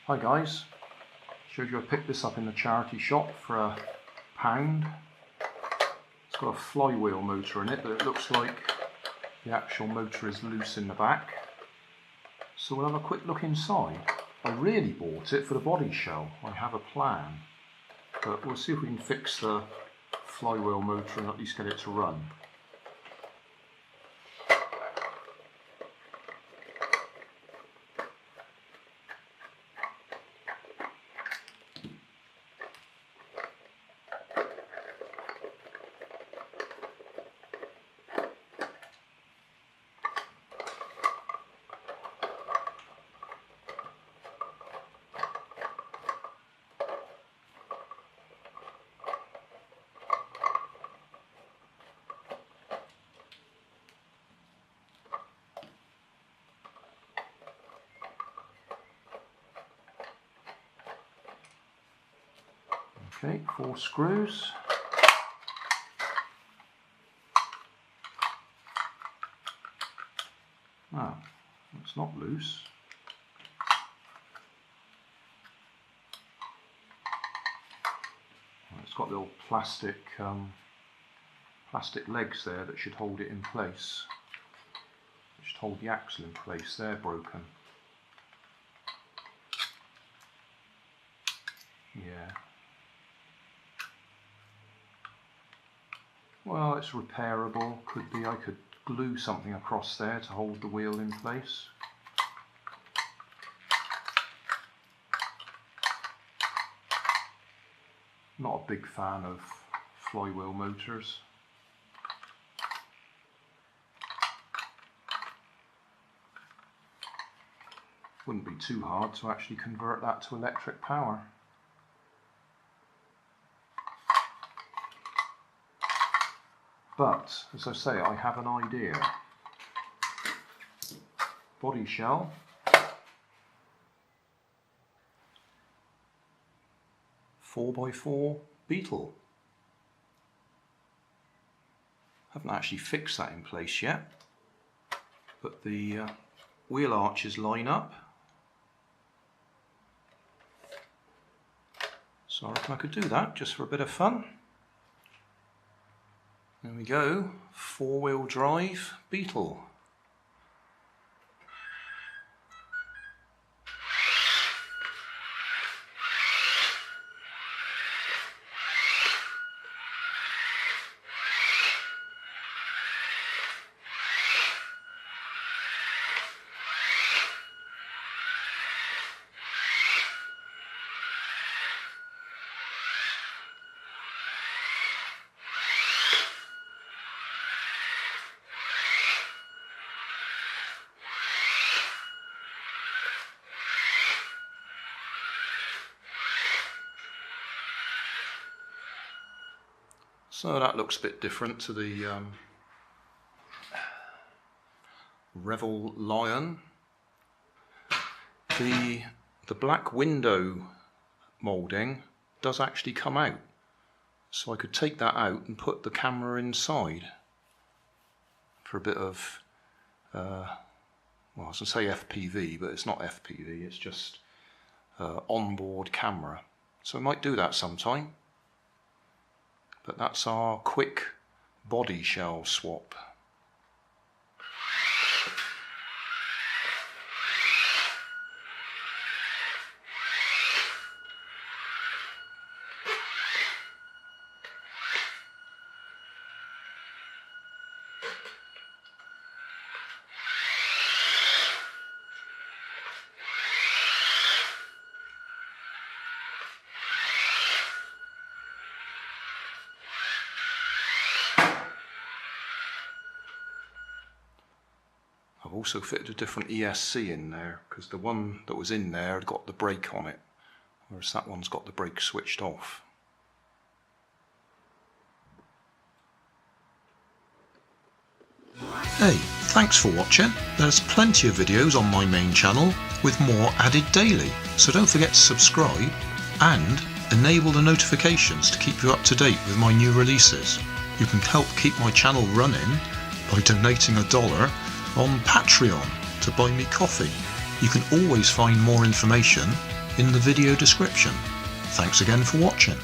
Hi guys, showed you I picked this up in the charity shop for £1. It's got a flywheel motor in it, but it looks like the actual motor is loose in the back. So we'll have a quick look inside. I really bought it for the body shell. I have a plan, but we'll see if we can fix the flywheel motor and at least get it to run. Okay, 4 screws. Ah, it's not loose. It's got little plastic legs there that should hold it in place. It should hold the axle in place. They're broken. Yeah. Well, it's repairable. Could be. I could glue something across there to hold the wheel in place. Not a big fan of flywheel motors. Wouldn't be too hard to actually convert that to electric power. But, as I say, I have an idea. Body shell. 4x4 Beetle. Haven't actually fixed that in place yet, but the wheel arches line up. So I reckon I could do that just for a bit of fun. There we go, 4-wheel drive Beetle. So that looks a bit different to the Revell Lion. The black window moulding does actually come out, so I could take that out and put the camera inside for a bit of, well, I was going to say FPV, but it's not FPV, it's just onboard camera. So I might do that sometime. But that's our quick body shell swap. I've also fitted a different ESC in there because the one that was in there had got the brake on it, whereas that one's got the brake switched off. Hey, thanks for watching. There's plenty of videos on my main channel with more added daily, so don't forget to subscribe and enable the notifications to keep you up to date with my new releases. You can help keep my channel running by donating $1 on Patreon to buy me coffee. You can always find more information in the video description. Thanks again for watching.